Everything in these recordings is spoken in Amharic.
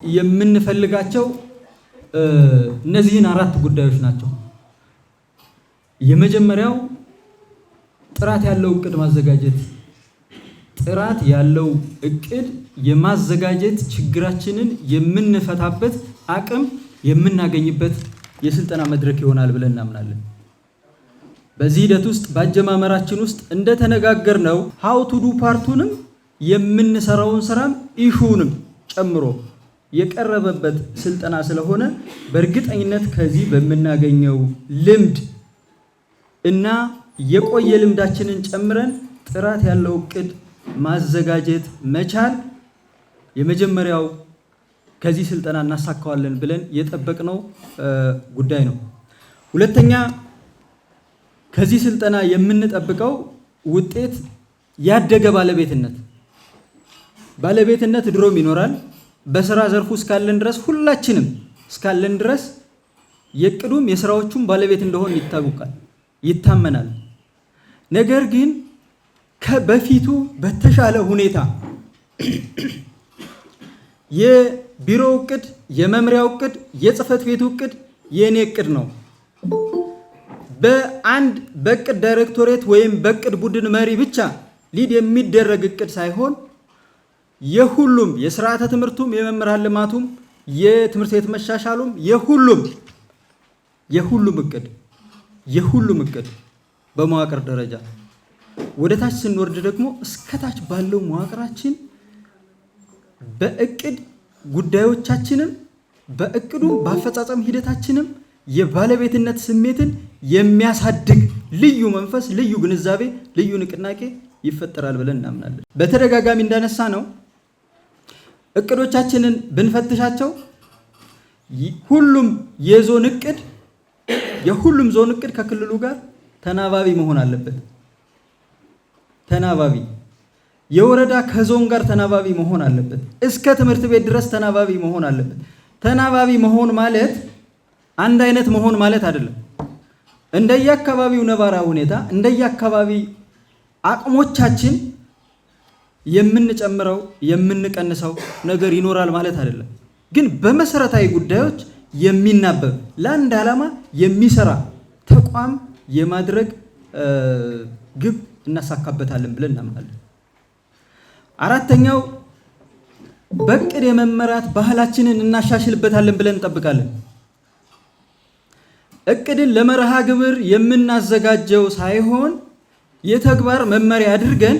የምንፈልጋቸው እነዚህን አራት ጉዳዮች ናቸው። የመጀመሪያው ጥራት ያለው እቅድ ማዘጋጀት። ጥራት ያለው እቅድ የማዘጋጀት ችግራችንን የምንፈታበት አቅም የምናገኝበት የስልጠና መድረክ ይሆናል ብለን እናምናለን። በዚህ ሂደት ውስጥ በአጀማመራችን ውስጥ እንደተነጋገርነው ሃው ቱ ዱ ፓርቱንም የምንሰራውን ስራም ኢሹንም ጨምሮ የቀረበበት ስልጠና ስለሆነ በእርግጠኝነት ከዚህ በመናገኘው ልምድ እና የቆየ ልምዳችንን ጨምረን ጥራት ያለው እቅድ ማዘጋጀት መቻል የመጀመሪያው ከዚህ ስልጠና እናሳካዋለን ብለን የጠበቅነው ጉዳይ ነው። ሁለተኛ ከዚህ ስልጠና የምንጠብቀው ውጤት ያደገ ባለቤትነት ድሮም ይኖራል። በስራ ዘርፉ እስካለን ድረስ ሁላችንም እስካለን ድረስ የእቅዱም የስራዎቹም ባለቤት እንደሆን ይታመናል። ነገር ግን ከበፊቱ በተሻለ ሁኔታ የቢሮው እቅድ፣ የመምሪያው እቅድ፣ የጽህፈት ቤቱ እቅድ የኔ እቅድ ነው። በአንድ በእቅድ ዳይሬክቶሬት ወይም በእቅድ ቡድን መሪ ብቻ ሊድ የሚደረግ እቅድ ሳይሆን የሁሉም የስርዓተ ትምህርቱም የመምህራን ልማቱም የትምህርት ቤት መሻሻሉም የሁሉም እቅድ በመዋቅር ደረጃ ወደ ታች ስንወርድ ደግሞ እስከታች ባለው መዋቅራችን በእቅድ ጉዳዮቻችንም በእቅዱ በአፈጻጸም ሂደታችንም የባለቤትነት ስሜትን የሚያሳድግ ልዩ መንፈስ፣ ልዩ ግንዛቤ፣ ልዩ ንቅናቄ ይፈጠራል ብለን እናምናለን። በተደጋጋሚ እንዳነሳ ነው እቅዶቻችንን ብንፈትሻቸው ሁሉም የሁሉም ዞን እቅድ ከክልሉ ጋር ተናባቢ መሆን አለበት። የወረዳ ከዞን ጋር ተናባቢ መሆን አለበት። እስከ ትምህርት ቤት ድረስ ተናባቢ መሆን አለበት። ተናባቢ መሆን ማለት አንድ አይነት መሆን ማለት አይደለም። እንደየአካባቢው ነባራዊ ሁኔታ እንደየአካባቢ አቅሞቻችን የምንጨምረው የምንቀንሰው ነገር ይኖራል ማለት አይደለም። ግን በመሰረታዊ ጉዳዮች የሚናበብ ለአንድ ዓላማ የሚሰራ ተቋም የማድረግ ግብ እናሳካበታለን ብለን እናምናለን። አራተኛው በእቅድ የመመራት ባህላችንን እናሻሽልበታለን ብለን እንጠብቃለን። እቅድን ለመርሃ ግብር የምናዘጋጀው ሳይሆን የተግባር መመሪያ አድርገን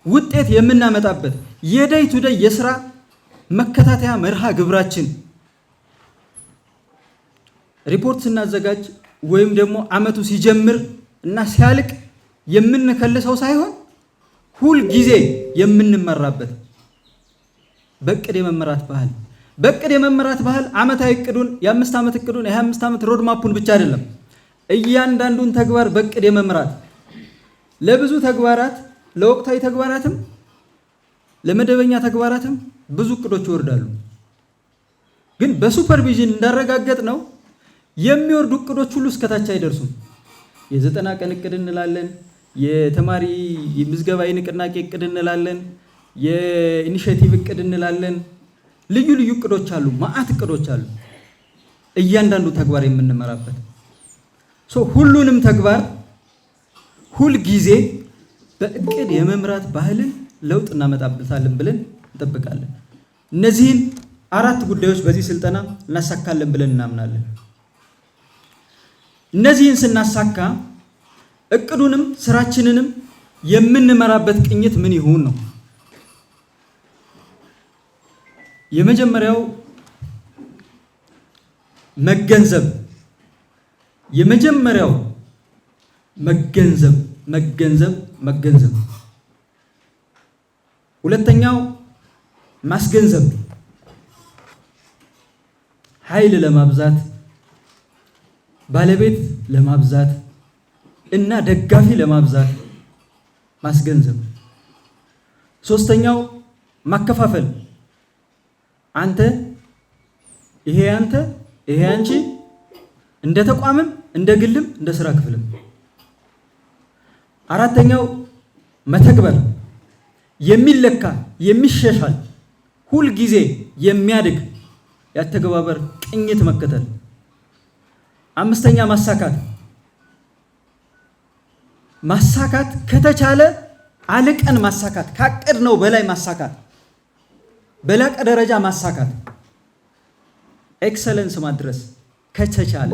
ውጤት የምናመጣበት የደይ ቱ ደይ የስራ መከታተያ መርሃ ግብራችን ሪፖርት ስናዘጋጅ ወይም ደግሞ አመቱ ሲጀምር እና ሲያልቅ የምንከልሰው ሳይሆን ሁል ጊዜ የምንመራበት በእቅድ የመመራት ባህል አመታዊ እቅዱን የ5 ዓመት እቅዱን የ25 ዓመት ሮድማፑን ብቻ አይደለም፣ እያንዳንዱን ተግባር በእቅድ የመምራት ለብዙ ተግባራት ለወቅታዊ ተግባራትም ለመደበኛ ተግባራትም ብዙ እቅዶች ይወርዳሉ። ግን በሱፐርቪዥን እንዳረጋገጥ ነው የሚወርዱ እቅዶች ሁሉ እስከታች አይደርሱም። የ90 ቀን እቅድ እንላለን፣ የተማሪ ምዝገባ የንቅናቄ እቅድ እንላለን፣ የኢኒሼቲቭ እቅድ እንላለን። ልዩ እቅዶች አሉ፣ ማአት እቅዶች አሉ። እያንዳንዱ ተግባር የምንመራበት ሁሉንም ተግባር ሁል ጊዜ በእቅድ የመምራት ባህልን ለውጥ እናመጣበታለን ብለን እንጠብቃለን። እነዚህን አራት ጉዳዮች በዚህ ስልጠና እናሳካለን ብለን እናምናለን። እነዚህን ስናሳካ እቅዱንም ስራችንንም የምንመራበት ቅኝት ምን ይሁን ነው። የመጀመሪያው መገንዘብ። ሁለተኛው ማስገንዘብ፣ ኃይል ለማብዛት ባለቤት ለማብዛት እና ደጋፊ ለማብዛት ማስገንዘብ። ሶስተኛው ማከፋፈል፣ አንተ ይሄ አንተ ይሄ አንቺ፣ እንደ ተቋምም እንደ ግልም እንደ ስራ ክፍልም። አራተኛው መተግበር፣ የሚለካ የሚሻሻል ሁል ጊዜ የሚያድግ ያተገባበር ቅኝት መከተል። አምስተኛ ማሳካት ከተቻለ አልቀን ማሳካት፣ ካቀድነው በላይ ማሳካት፣ በላቀ ደረጃ ማሳካት፣ ኤክሰለንስ ማድረስ ከተቻለ።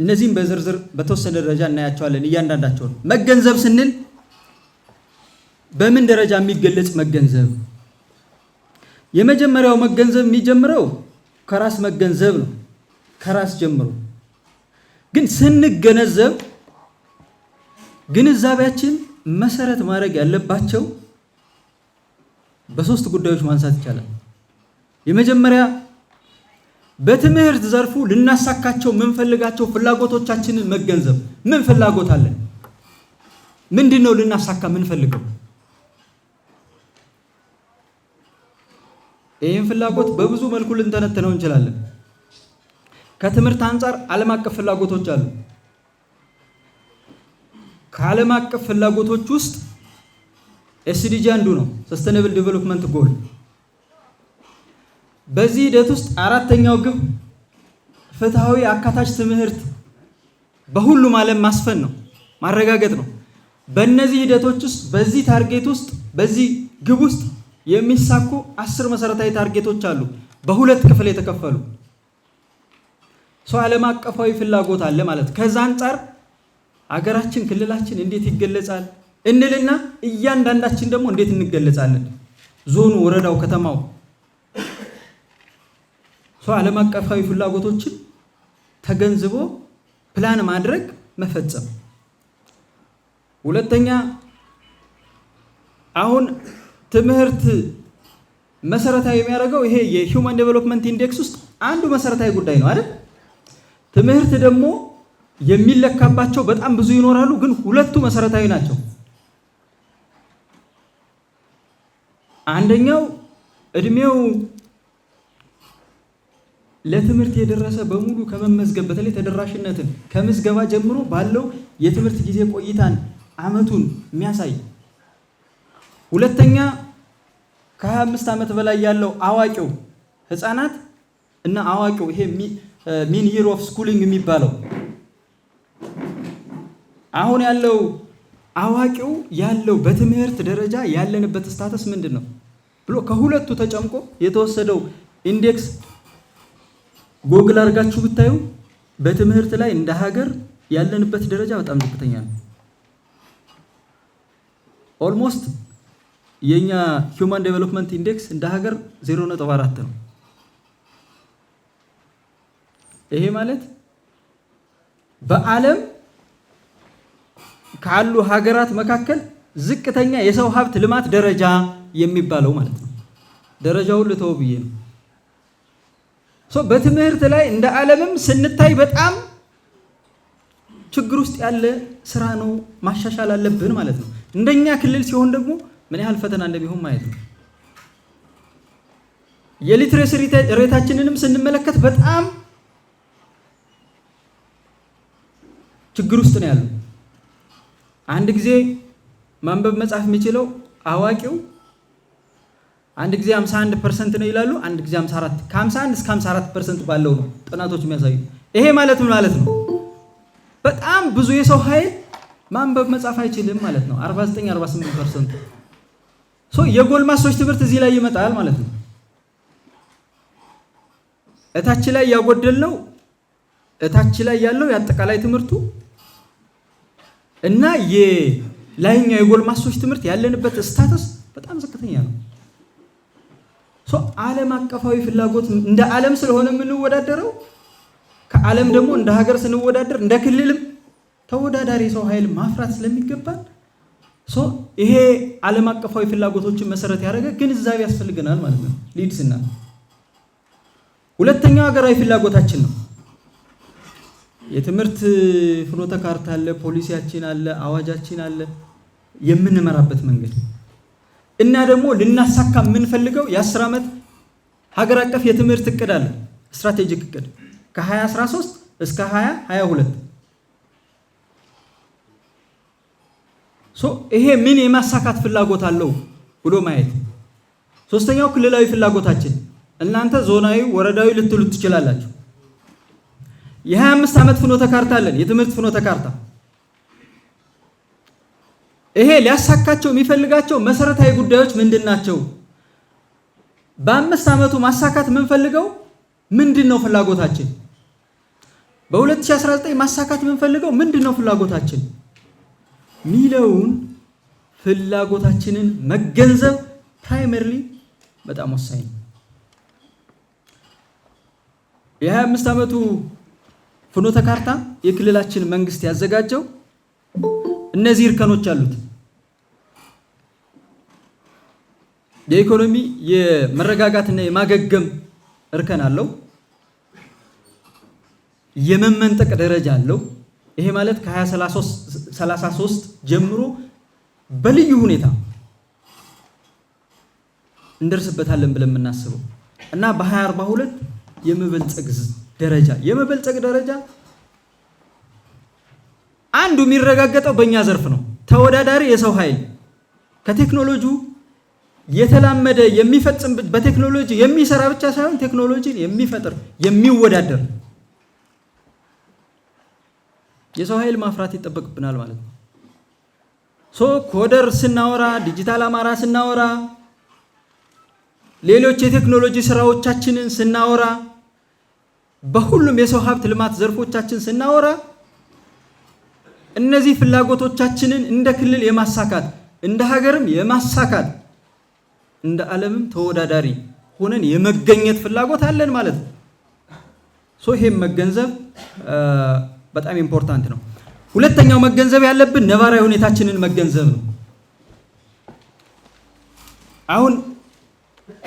እነዚህም በዝርዝር በተወሰነ ደረጃ እናያቸዋለን እያንዳንዳቸውን። መገንዘብ ስንል በምን ደረጃ የሚገለጽ መገንዘብ? የመጀመሪያው መገንዘብ የሚጀምረው ከራስ መገንዘብ ነው። ከራስ ጀምሮ ግን ስንገነዘብ ግንዛቤያችን መሰረት ማድረግ ያለባቸው በሶስት ጉዳዮች ማንሳት ይቻላል። የመጀመሪያ በትምህርት ዘርፉ ልናሳካቸው የምንፈልጋቸው ፍላጎቶቻችንን መገንዘብ። ምን ፍላጎት አለን? ምንድነው ልናሳካ የምንፈልገው? ይህን ፍላጎት በብዙ መልኩ ልንተነትነው እንችላለን። ከትምህርት አንጻር ዓለም አቀፍ ፍላጎቶች አሉ። ከዓለም አቀፍ ፍላጎቶች ውስጥ ኤስዲጂ አንዱ ነው፣ ሰስቴኔብል ዴቨሎፕመንት ጎል። በዚህ ሂደት ውስጥ አራተኛው ግብ ፍትሃዊ አካታች ትምህርት በሁሉም ዓለም ማስፈን ነው፣ ማረጋገጥ ነው። በእነዚህ ሂደቶች ውስጥ በዚህ ታርጌት ውስጥ በዚህ ግብ ውስጥ የሚሳኩ 10 መሰረታዊ ታርጌቶች አሉ፣ በሁለት ክፍል የተከፈሉ። ሰው ዓለም አቀፋዊ ፍላጎት አለ ማለት። ከዛ አንጻር አገራችን ክልላችን እንዴት ይገለጻል እንልና እያንዳንዳችን ደግሞ እንዴት እንገለጻለን፣ ዞኑ፣ ወረዳው፣ ከተማው። ሰው ዓለም አቀፋዊ ፍላጎቶችን ተገንዝቦ ፕላን ማድረግ መፈጸም። ሁለተኛ አሁን ትምህርት መሰረታዊ የሚያደርገው ይሄ የሂውማን ዴቨሎፕመንት ኢንዴክስ ውስጥ አንዱ መሰረታዊ ጉዳይ ነው አይደል? ትምህርት ደግሞ የሚለካባቸው በጣም ብዙ ይኖራሉ፣ ግን ሁለቱ መሰረታዊ ናቸው። አንደኛው እድሜው ለትምህርት የደረሰ በሙሉ ከመመዝገብ በተለይ ተደራሽነትን ከምዝገባ ጀምሮ ባለው የትምህርት ጊዜ ቆይታን አመቱን የሚያሳይ። ሁለተኛ ከ25 ዓመት በላይ ያለው አዋቂው ህፃናት እና አዋቂው ይሄ ሚን ይር ኦፍ ስኩሊንግ የሚባለው አሁን ያለው አዋቂው ያለው በትምህርት ደረጃ ያለንበት ስታተስ ምንድን ነው ብሎ ከሁለቱ ተጨምቆ የተወሰደው ኢንዴክስ ጎግል አድርጋችሁ ብታዩ በትምህርት ላይ እንደ ሀገር ያለንበት ደረጃ በጣም ዝቅተኛ ነው። ኦልሞስት የኛ ሂውማን ዴቨሎፕመንት ኢንዴክስ እንደ ሀገር 0.4 ነው። ይሄ ማለት በዓለም ካሉ ሀገራት መካከል ዝቅተኛ የሰው ሀብት ልማት ደረጃ የሚባለው ማለት ነው። ደረጃውን ልተው ብዬ ነው። በትምህርት ላይ እንደ ዓለምም ስንታይ በጣም ችግር ውስጥ ያለ ስራ ነው፣ ማሻሻል አለብን ማለት ነው። እንደኛ ክልል ሲሆን ደግሞ ምን ያህል ፈተና እንደሚሆን ማየት ነው። የሊትሬሲ ሬታችንንም ስንመለከት በጣም ችግር ውስጥ ነው ያለው። አንድ ጊዜ ማንበብ መጻፍ የሚችለው አዋቂው አንድ ጊዜ 51% ነው ይላሉ፣ አንድ ጊዜ 54። ከ51 እስከ 54% ባለው ነው ጥናቶች የሚያሳዩ። ይሄ ማለት ምን ማለት ነው? በጣም ብዙ የሰው ኃይል ማንበብ መጻፍ አይችልም ማለት ነው። 49-48%። የጎልማሶች ትምህርት እዚህ ላይ ይመጣል ማለት ነው። እታች ላይ ያጎደልነው እታች ላይ ያለው የአጠቃላይ ትምህርቱ እና የላይኛው የጎልማሶች ትምህርት ያለንበት ስታተስ በጣም ዝቅተኛ ነው። ዓለም አቀፋዊ ፍላጎት እንደ ዓለም ስለሆነ የምንወዳደረው ከዓለም ደግሞ እንደ ሀገር ስንወዳደር እንደ ክልልም ተወዳዳሪ ሰው ኃይል ማፍራት ስለሚገባን ይሄ ዓለም አቀፋዊ ፍላጎቶችን መሰረት ያደረገ ግንዛቤ ያስፈልገናል ማለት ነው። ሊድስና ሁለተኛው ሀገራዊ ፍላጎታችን ነው። የትምህርት ፍኖተ ካርታ አለ፣ ፖሊሲያችን አለ፣ አዋጃችን አለ፣ የምንመራበት መንገድ እና ደግሞ ልናሳካ የምንፈልገው የ10 ዓመት ሀገር አቀፍ የትምህርት እቅድ አለ፣ ስትራቴጂክ እቅድ ከ2013 እስከ 2022። ይሄ ምን የማሳካት ፍላጎት አለው ብሎ ማየት። ሶስተኛው ክልላዊ ፍላጎታችን እናንተ ዞናዊ ወረዳዊ ልትሉት ትችላላችሁ። የ25 ዓመት ፍኖተ ካርታ አለን፣ የትምህርት ፍኖተ ካርታ። ይሄ ሊያሳካቸው የሚፈልጋቸው መሰረታዊ ጉዳዮች ምንድናቸው? በ5 ዓመቱ ማሳካት የምንፈልገው ምንድነው? ፍላጎታችን በ2019 ማሳካት የምንፈልገው ምንድነው? ፍላጎታችን ሚለውን ፍላጎታችንን መገንዘብ ፕራይመሪሊ በጣም ወሳኝ ነው። የ25 ዓመቱ ፍኖተ ካርታ የክልላችን መንግስት ያዘጋጀው እነዚህ እርከኖች አሉት። የኢኮኖሚ የመረጋጋትና የማገገም እርከን አለው። የመመንጠቅ ደረጃ አለው። ይሄ ማለት ከ2033 ጀምሮ በልዩ ሁኔታ እንደርስበታለን ብለን የምናስበው እና በ2042 የመበልጸግ ደረጃ አንዱ የሚረጋገጠው በእኛ ዘርፍ ነው። ተወዳዳሪ የሰው ኃይል ከቴክኖሎጂው የተላመደ የሚፈጽም በቴክኖሎጂ የሚሰራ ብቻ ሳይሆን ቴክኖሎጂን የሚፈጥር የሚወዳደር የሰው ኃይል ማፍራት ይጠበቅብናል ማለት ነው። ኮደር ስናወራ፣ ዲጂታል አማራ ስናወራ፣ ሌሎች የቴክኖሎጂ ስራዎቻችንን ስናወራ፣ በሁሉም የሰው ሀብት ልማት ዘርፎቻችን ስናወራ እነዚህ ፍላጎቶቻችንን እንደ ክልል የማሳካት እንደ ሀገርም የማሳካት እንደ ዓለምም ተወዳዳሪ ሆነን የመገኘት ፍላጎት አለን ማለት ነው። ይሄም መገንዘብ በጣም ኢምፖርታንት ነው። ሁለተኛው መገንዘብ ያለብን ነባራዊ ሁኔታችንን መገንዘብ ነው። አሁን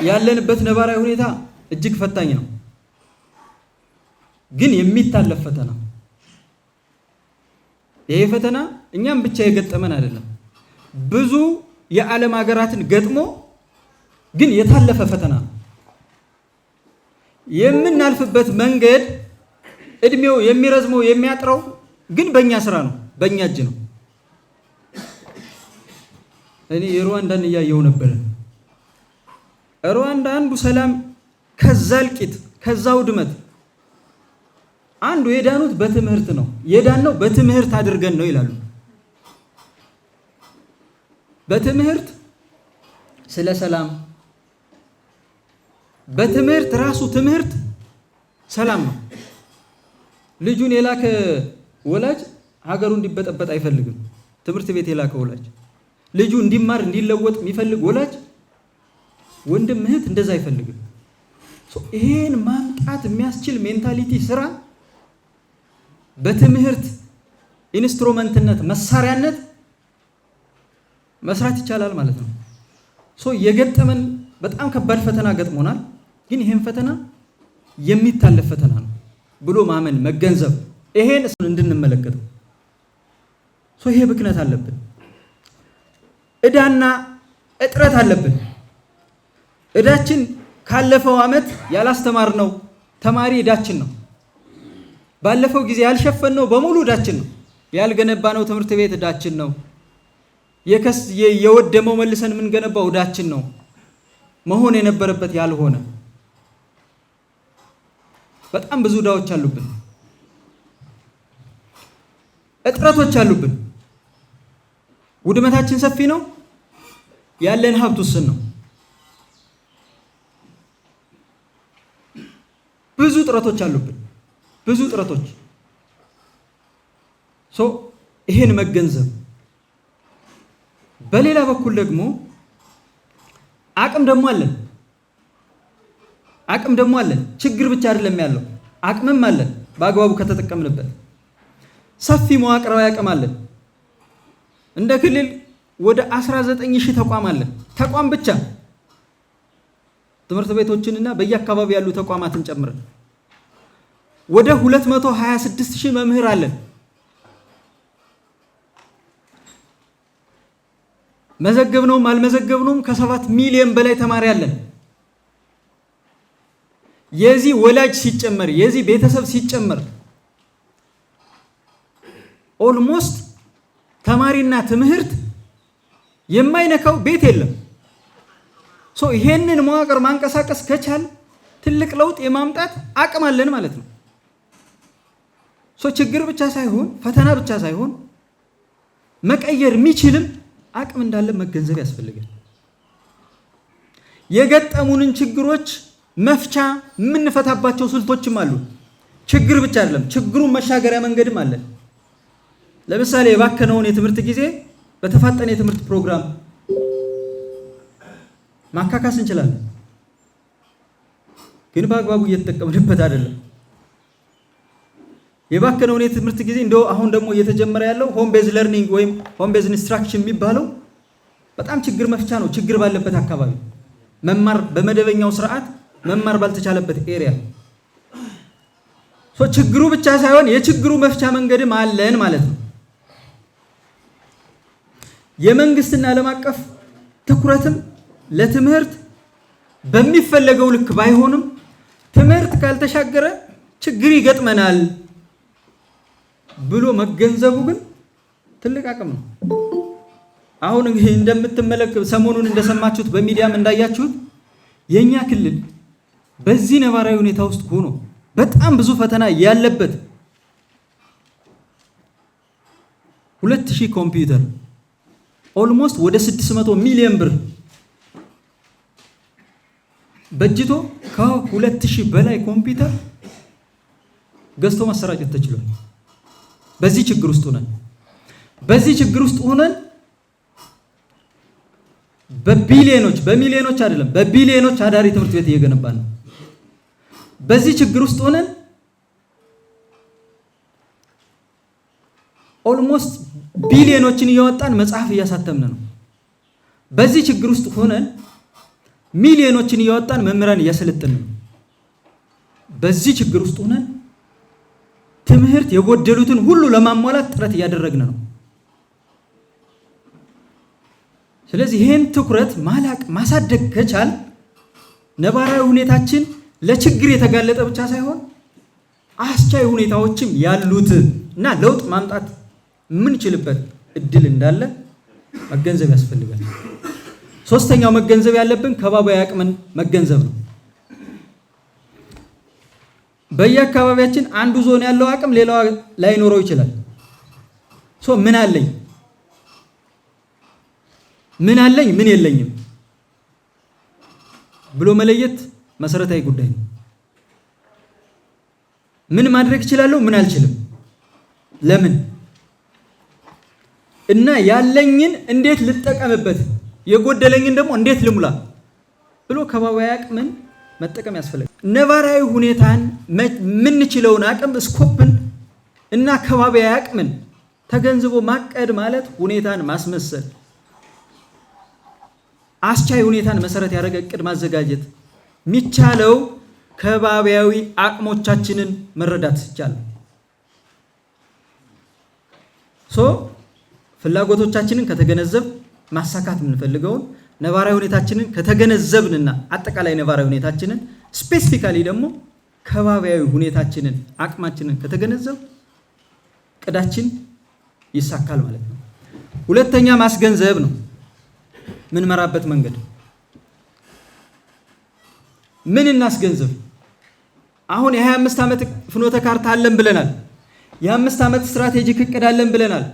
ያለንበት ነባራዊ ሁኔታ እጅግ ፈታኝ ነው፣ ግን የሚታለፍ ፈተና። ይሄ ፈተና እኛም ብቻ የገጠመን አይደለም፣ ብዙ የዓለም ሀገራትን ገጥሞ ግን የታለፈ ፈተና ነው። የምናልፍበት መንገድ እድሜው የሚረዝመው የሚያጥረው ግን በእኛ ስራ ነው፣ በእኛ እጅ ነው። እኔ ሩዋንዳን እያየሁ ነበር። ሩዋንዳ አንዱ ሰላም ከዛ እልቂት ከዛ ውድመት አንዱ የዳኑት በትምህርት ነው። የዳነው በትምህርት አድርገን ነው ይላሉ። በትምህርት ስለ ሰላም፣ በትምህርት ራሱ ትምህርት ሰላም ነው። ልጁን የላከ ወላጅ ሀገሩ እንዲበጠበጥ አይፈልግም። ትምህርት ቤት የላከ ወላጅ ልጁ እንዲማር እንዲለወጥ የሚፈልግ ወላጅ ወንድም እህት እንደዛ አይፈልግም። ይሄን ማምጣት የሚያስችል ሜንታሊቲ ስራ በትምህርት ኢንስትሩመንትነት መሳሪያነት መስራት ይቻላል ማለት ነው። የገጠመን በጣም ከባድ ፈተና ገጥሞናል፣ ግን ይሄን ፈተና የሚታለፍ ፈተና ነው ብሎ ማመን መገንዘብ፣ ይሄን እንድንመለከተው። ይሄ ብክነት አለብን፣ እዳና እጥረት አለብን። እዳችን ካለፈው ዓመት ያላስተማርነው ተማሪ እዳችን ነው። ባለፈው ጊዜ ያልሸፈነው በሙሉ እዳችን ነው። ያልገነባነው ትምህርት ቤት እዳችን ነው። የወደመው መልሰን የምንገነባው እዳችን ነው። መሆን የነበረበት ያልሆነ በጣም ብዙ እዳዎች አሉብን፣ እጥረቶች አሉብን። ውድመታችን ሰፊ ነው፣ ያለን ሀብት ውስን ነው። ብዙ ጥረቶች አሉብን፣ ብዙ ጥረቶች። ይሄን መገንዘብ። በሌላ በኩል ደግሞ አቅም ደግሞ አለን። ችግር ብቻ አይደለም ያለው፣ አቅምም አለን። በአግባቡ ከተጠቀምንበት ሰፊ መዋቅራዊ አቅም አለን። እንደ ክልል ወደ 19,000 ተቋም አለን። ተቋም ብቻ ትምህርት ቤቶችንና በየአካባቢ ያሉ ተቋማትን ጨምረን ወደ 226,000 መምህር አለን። መዘገብነውም አልመዘገብነውም ከ7 ሚሊዮን በላይ ተማሪ አለን። የዚህ ወላጅ ሲጨመር የዚህ ቤተሰብ ሲጨመር ኦልሞስት ተማሪና ትምህርት የማይነካው ቤት የለም። ይሄንን መዋቅር ማንቀሳቀስ ከቻል ትልቅ ለውጥ የማምጣት አቅም አለን ማለት ነው። ችግር ብቻ ሳይሆን ፈተና ብቻ ሳይሆን መቀየር የሚችልም አቅም እንዳለ መገንዘብ ያስፈልጋል። የገጠሙንን ችግሮች መፍቻ የምንፈታባቸው ስልቶችም አሉ። ችግር ብቻ አይደለም፣ ችግሩን መሻገሪያ መንገድም አለ። ለምሳሌ የባከነውን የትምህርት ጊዜ በተፋጠነ የትምህርት ፕሮግራም ማካካስ እንችላለን፣ ግን በአግባቡ እየተጠቀምንበት አይደለም። የባከነውን የትምህርት ጊዜ እንደው አሁን ደግሞ እየተጀመረ ያለው ሆም ቤዝ ለርኒንግ ወይም ሆም ቤዝ ኢንስትራክሽን የሚባለው በጣም ችግር መፍቻ ነው። ችግር ባለበት አካባቢ መማር በመደበኛው ስርዓት መማር ባልተቻለበት ኤሪያ ችግሩ ብቻ ሳይሆን የችግሩ መፍቻ መንገድም አለን ማለት ነው። የመንግስትና ዓለም አቀፍ ትኩረትም ለትምህርት በሚፈለገው ልክ ባይሆንም ትምህርት ካልተሻገረ ችግር ይገጥመናል ብሎ መገንዘቡ ግን ትልቅ አቅም ነው። አሁን እንግዲህ እንደምትመለከቱ ሰሞኑን እንደሰማችሁት በሚዲያም እንዳያችሁት የኛ ክልል በዚህ ነባራዊ ሁኔታ ውስጥ ሆኖ በጣም ብዙ ፈተና ያለበት 2000 ኮምፒውተር ኦልሞስት ወደ 600 ሚሊዮን ብር በጅቶ ከ2000 በላይ ኮምፒውተር ገዝቶ ማሰራጨት ተችሏል። በዚህ ችግር ውስጥ ሆነን በቢሊዮኖች በሚሊዮኖች አይደለም በቢሊዮኖች አዳሪ ትምህርት ቤት እየገነባን ነው። በዚህ ችግር ውስጥ ሆነን ኦልሞስት ቢሊዮኖችን እያወጣን መጽሐፍ እያሳተምን ነው። በዚህ ችግር ውስጥ ሆነን ሚሊዮኖችን እያወጣን መምህራን እያሰለጠንን ነው። በዚህ ችግር ውስጥ ሆነን ትምህርት የጎደሉትን ሁሉ ለማሟላት ጥረት እያደረግን ነው። ስለዚህ ይሄን ትኩረት ማሳደግ ከቻል ነባራዊ ሁኔታችን ለችግር የተጋለጠ ብቻ ሳይሆን አስቻይ ሁኔታዎችም ያሉት እና ለውጥ ማምጣት የምንችልበት እድል እንዳለ መገንዘብ ያስፈልጋል። ሶስተኛው መገንዘብ ያለብን ከባቢያዊ አቅምን መገንዘብ ነው። በየአካባቢያችን አንዱ ዞን ያለው አቅም ሌላው ላይኖረው ይችላል። ምን አለኝ ምን የለኝም ብሎ መለየት መሰረታዊ ጉዳይ ነው። ምን ማድረግ እችላለሁ፣ ምን አልችልም፣ ለምን እና ያለኝን እንዴት ልጠቀምበት፣ የጎደለኝን ደግሞ እንዴት ልሙላ ብሎ ከባቢያዊ አቅምን መጠቀም ያስፈልጋል። ነባራዊ ሁኔታን የምንችለውን አቅም ስኮፕን እና ከባቢያዊ አቅምን ተገንዝቦ ማቀድ ማለት ሁኔታን ማስመሰል፣ አስቻይ ሁኔታን መሰረት ያደረገ እቅድ ማዘጋጀት የሚቻለው ከባቢያዊ አቅሞቻችንን መረዳት ይቻላል። ፍላጎቶቻችንን ከተገነዘብ ማሳካት የምንፈልገውን ነባራዊ ሁኔታችንን ከተገነዘብንና አጠቃላይ ነባራዊ ሁኔታችንን ስፔሲፊካሊ ደግሞ ከባቢያዊ ሁኔታችንን አቅማችንን ከተገነዘብ ቅዳችን ይሳካል ማለት ነው። ሁለተኛ ማስገንዘብ ነው። ምን መራበት መንገድ ምን እናስገንዘብ? አሁን የ25 ዓመት ፍኖተ ካርታ አለን ብለናል። የ5 ዓመት ስትራቴጂክ እቅድ አለን ብለናል።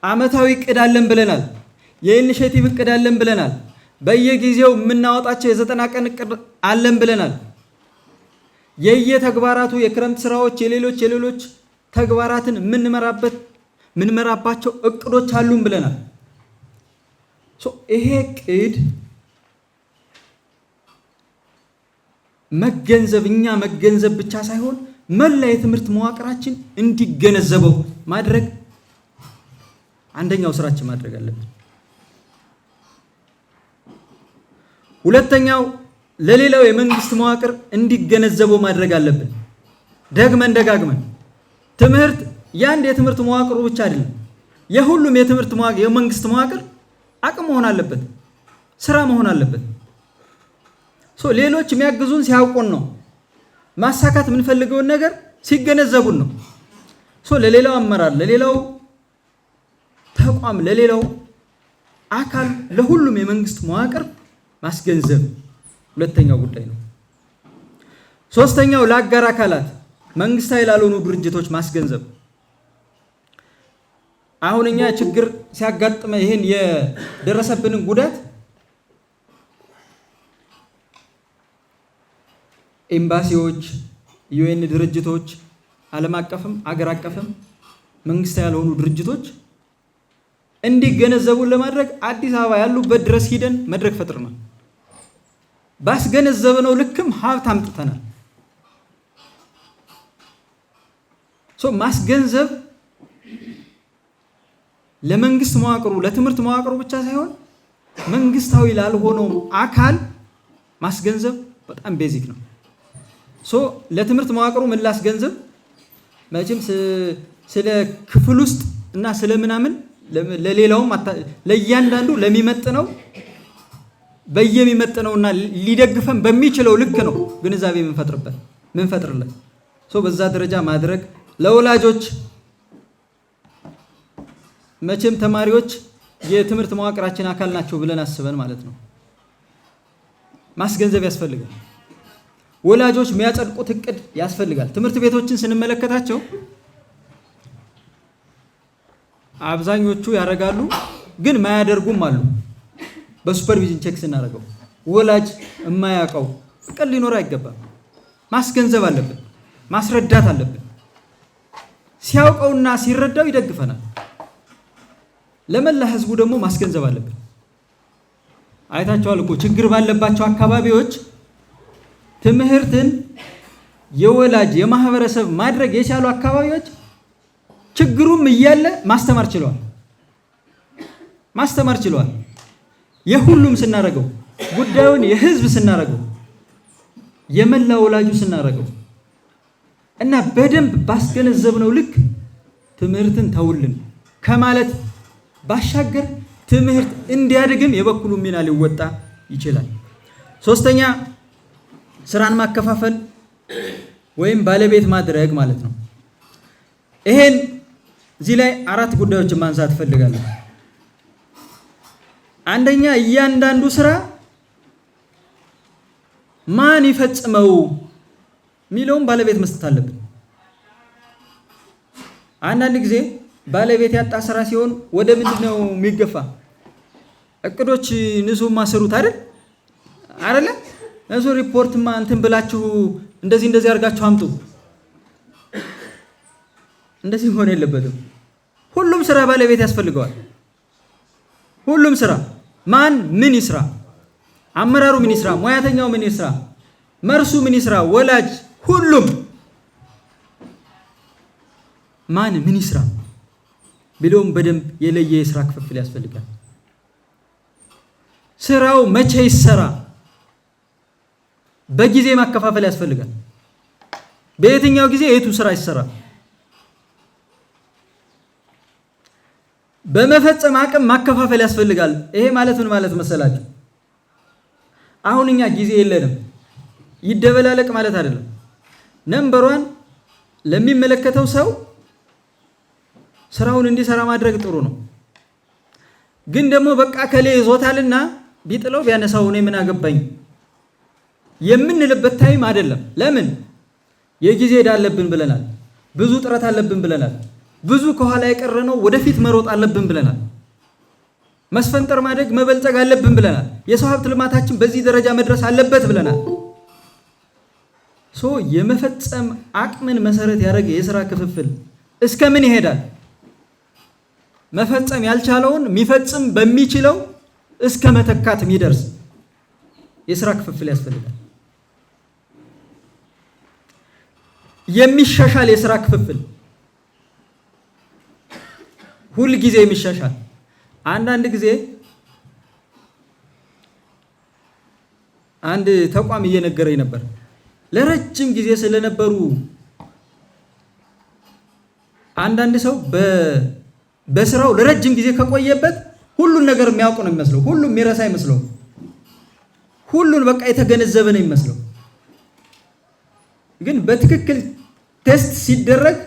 ዓመታዊ እቅድ አለን ብለናል። የኢኒሼቲቭ እቅድ አለን ብለናል። በየጊዜው የምናወጣቸው የ90 ቀን እቅድ አለን ብለናል። የየተግባራቱ የክረምት ስራዎች የሌሎች ተግባራትን የምንመራባቸው እቅዶች አሉን ብለናል። ይሄ እቅድ መገንዘብ ብቻ ሳይሆን መላ የትምህርት መዋቅራችን እንዲገነዘበው ማድረግ አንደኛው ስራችን ማድረግ አለብን። ሁለተኛው ለሌላው የመንግስት መዋቅር እንዲገነዘበው ማድረግ አለብን። ደጋግመን ትምህርት የአንድ የትምህርት መዋቅሩ ብቻ አይደለም፣ የሁሉም የትምህርት መዋቅር የመንግስት መዋቅር አቅም መሆን አለበት፣ ስራ መሆን አለበት። ሌሎች የሚያግዙን ሲያውቁን ነው። ማሳካት የምንፈልገውን ነገር ሲገነዘቡን ነው። ለሌላው አመራር፣ ለሌላው ተቋም፣ ለሌላው አካል፣ ለሁሉም የመንግስት መዋቅር ማስገንዘብ ሁለተኛው ጉዳይ ነው። ሶስተኛው ለአጋር አካላት መንግስታዊ ላልሆኑ ድርጅቶች ማስገንዘብ። አሁን እኛ ችግር ሲያጋጥመ ይሄን የደረሰብንን ጉዳት ኤምባሲዎች፣ ዩኤን ድርጅቶች፣ ዓለም አቀፍም አገር አቀፍም መንግስታዊ ያልሆኑ ድርጅቶች እንዲገነዘቡን ለማድረግ አዲስ አበባ ያሉበት ድረስ ሂደን መድረክ ፈጥረናል። ባስገነዘብነው ልክም ሀብት አምጥተናል። ማስገንዘብ ለመንግስት መዋቅሩ ለትምህርት መዋቅሩ ብቻ ሳይሆን መንግስታዊ ላልሆነው አካል ማስገንዘብ በጣም ቤዚክ ነው። ለትምህርት መዋቅሩ ምን ላስገንዘብ? መቼም ስለ ክፍል ውስጥ እና ስለ ምናምን ለሌላውም ለእያንዳንዱ ለሚመጥነው በየሚመጥነውና ሊደግፈን በሚችለው ልክ ነው ግንዛቤ ምንፈጥርለት። በዛ ደረጃ ማድረግ ለወላጆች መቼም ተማሪዎች የትምህርት መዋቅራችን አካል ናቸው ብለን አስበን ማለት ነው ማስገንዘብ ያስፈልጋል። ወላጆች የሚያጸድቁት እቅድ ያስፈልጋል። ትምህርት ቤቶችን ስንመለከታቸው አብዛኞቹ ያደርጋሉ፣ ግን ማያደርጉም አሉ። በሱፐርቪዥን ቼክ ስናደርገው ወላጅ የማያውቀው እቅድ ሊኖር አይገባም። ማስገንዘብ አለብን፣ ማስረዳት አለብን። ሲያውቀውና ሲረዳው ይደግፈናል። ለመላ ህዝቡ ደግሞ ማስገንዘብ አለብን። አይታችኋል እኮ ችግር ባለባቸው አካባቢዎች ትምህርትን የወላጅ የማህበረሰብ ማድረግ የቻሉ አካባቢዎች ችግሩም እያለ ማስተማር ችለዋል። የሁሉም ስናረገው ጉዳዩን የህዝብ ስናረገው የመላ ወላጁ ስናረገው እና በደንብ ባስገነዘብነው ልክ ትምህርትን ተውልን ከማለት ባሻገር ትምህርት እንዲያድግም የበኩሉ ሚና ሊወጣ ይችላል። ሶስተኛ ስራን ማከፋፈል ወይም ባለቤት ማድረግ ማለት ነው። ይሄን እዚህ ላይ 4 ጉዳዮችን ማንሳት ፈልጋለሁ። አንደኛ እያንዳንዱ ስራ ማን ይፈጽመው ሚለውን ባለቤት መስጠት አለብን። አንዳንድ ጊዜ ባለቤት ያጣ ስራ ሲሆን ወደ ምንድነው የሚገፋ? እቅዶች ንጹህ ማሰሩት አይደለ? እሱ ሪፖርትማ እንትን ብላችሁ እንደዚህ አድርጋችሁ አምጡ። እንደዚህ ሆነ የለበትም። ሁሉም ስራ ባለቤት ያስፈልገዋል። ሁሉም ስራ ማን ምን ይስራ? አመራሩ ምን ይስራ? ሙያተኛው ምን ይስራ? መርሱ ምን ይስራ? ወላጅ፣ ሁሉም ማን ምን ይስራ ቢለውም በደንብ የለየ የስራ ክፍፍል ያስፈልጋል። ስራው መቼ ይሰራ? በጊዜ ማከፋፈል ያስፈልጋል። በየትኛው ጊዜ የቱ ስራ ይሰራ? በመፈጸም አቅም ማከፋፈል ያስፈልጋል። ይሄ ማለት ምን ማለት መሰላችሁ? አሁን እኛ ጊዜ የለንም ይደበላለቅ ማለት አይደለም። ነምበሯን ለሚመለከተው ሰው ስራውን እንዲሰራ ማድረግ ጥሩ ነው። ግን ደግሞ በቃ ከሌ ይዞታልና ቢጥለው ቢያነሳው እኔ ምን አገባኝ የምንልበት ታይም አይደለም። ለምን? የጊዜ ዕዳ አለብን ብለናል። ብዙ ጥረት አለብን ብለናል። ብዙ ከኋላ የቀረነው ወደፊት መሮጥ አለብን ብለናል። መስፈንጠር፣ ማደግ፣ መበልጸግ አለብን ብለናል። የሰው ሀብት ልማታችን በዚህ ደረጃ መድረስ አለበት ብለናል። የመፈጸም አቅምን መሰረት ያደረገ የስራ ክፍፍል እስከ ምን ይሄዳል? መፈጸም ያልቻለውን የሚፈጽም በሚችለው እስከ መተካት የሚደርስ የስራ ክፍፍል ያስፈልጋል። የሚሻሻል የስራ ክፍፍል ሁል ጊዜ የሚሻሻል። አንዳንድ ጊዜ አንድ ተቋም እየነገረኝ ነበር። ለረጅም ጊዜ ስለነበሩ አንዳንድ ሰው በስራው ለረጅም ጊዜ ከቆየበት ሁሉን ነገር የሚያውቅ ነው የሚመስለው። ሁሉም የሚረሳ አይመስለው። ሁሉን በቃ የተገነዘበ ነው የሚመስለው። ግን በትክክል ቴስት ሲደረግ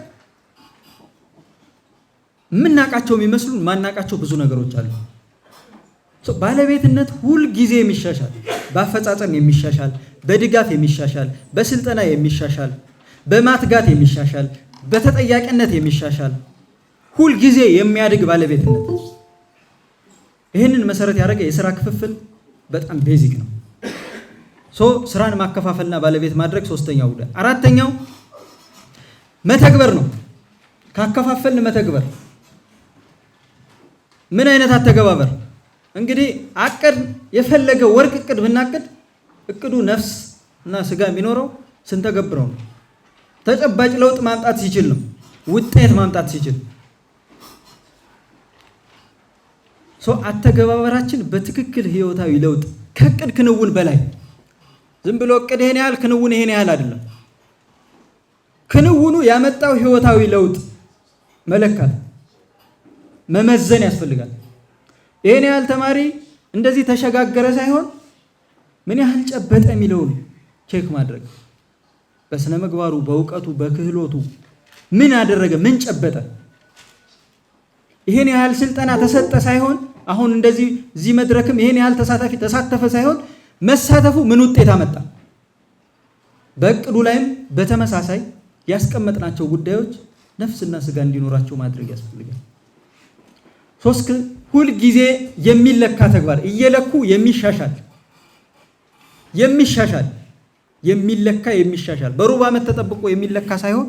ምናቃቸው የሚመስሉን ማናቃቸው ብዙ ነገሮች አሉ። ባለቤትነት ሁል ጊዜ የሚሻሻል፣ በአፈጻጸም የሚሻሻል፣ በድጋፍ የሚሻሻል፣ በስልጠና የሚሻሻል፣ በማትጋት የሚሻሻል፣ በተጠያቂነት የሚሻሻል፣ ሁል ጊዜ የሚያድግ ባለቤትነት። ይህንን መሰረት ያደረገ የሥራ ክፍፍል በጣም ቤዚክ ነው። ስራን ማከፋፈልና ባለቤት ማድረግ ሶስተኛው ጉዳይ። አራተኛው መተግበር ነው። ካከፋፈልን መተግበር። ምን አይነት አተገባበር? እንግዲህ አቅድ የፈለገ ወርቅ እቅድ ብናቅድ እቅዱ ነፍስ እና ስጋ የሚኖረው ስንተገብረው ነው። ተጨባጭ ለውጥ ማምጣት ሲችል ነው። ውጤት ማምጣት ሲችል አተገባበራችን በትክክል ህይወታዊ ለውጥ ከእቅድ ክንውን በላይ ዝም ብሎ እቅድ ይሄን ያህል ክንውን ይሄን ያህል አይደለም። ክንውኑ ያመጣው ህይወታዊ ለውጥ መለካት መመዘን ያስፈልጋል። ይሄን ያህል ተማሪ እንደዚህ ተሸጋገረ ሳይሆን ምን ያህል ጨበጠ የሚለውን ቼክ ማድረግ፣ በስነ ምግባሩ፣ በእውቀቱ፣ በክህሎቱ ምን አደረገ፣ ምን ጨበጠ። ይሄን ያህል ስልጠና ተሰጠ ሳይሆን አሁን እንደዚህ እዚህ መድረክም ይሄን ያህል ተሳታፊ ተሳተፈ ሳይሆን መሳተፉ ምን ውጤት አመጣ። በእቅዱ ላይም በተመሳሳይ ያስቀመጥናቸው ጉዳዮች ነፍስና ስጋ እንዲኖራቸው ማድረግ ያስፈልጋል። ሁል ጊዜ የሚለካ ተግባር እየለኩ የሚሻሻል የሚለካ የሚሻሻል በሩብ ዓመት ተጠብቆ የሚለካ ሳይሆን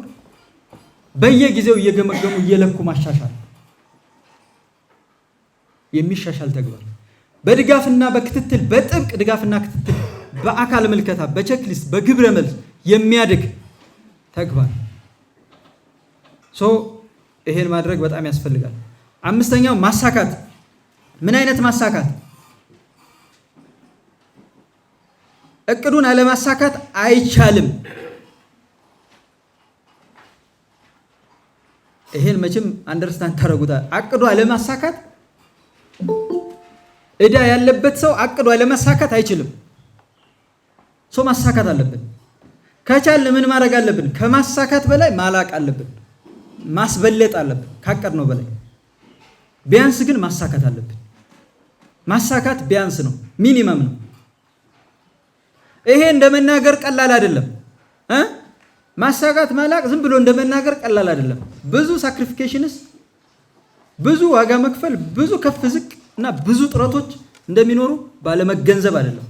በየጊዜው እየገመገሙ እየለኩ ማሻሻል የሚሻሻል ተግባር። በድጋፍና በክትትል በጥብቅ ድጋፍና ክትትል፣ በአካል ምልከታ፣ በቼክሊስት፣ በግብረ መልስ የሚያድግ ተግባር። ይሄን ማድረግ በጣም ያስፈልጋል። አምስተኛው ማሳካት። ምን አይነት ማሳካት? እቅዱን አለማሳካት አይቻልም። ይሄን መቼም አንደርስታንድ ታደርጉታል። አቅዱ አለማሳካት ዕዳ ያለበት ሰው አቅዱ አለማሳካት አይችልም። ማሳካት አለብን። ከቻልን ምን ማድረግ አለብን? ከማሳካት በላይ ማላቅ አለብን፣ ማስበለጥ አለብን። ካቀድነው በላይ ቢያንስ ግን ማሳካት አለብን። ማሳካት ቢያንስ ነው፣ ሚኒመም ነው። ይሄ እንደመናገር ቀላል አይደለም። ማሳካት ማላቅ ዝም ብሎ እንደመናገር ቀላል አይደለም። ብዙ ሳክሪፊኬሽንስ፣ ብዙ ዋጋ መክፈል፣ ብዙ ከፍ ዝቅ እና ብዙ ጥረቶች እንደሚኖሩ ባለመገንዘብ አይደለም።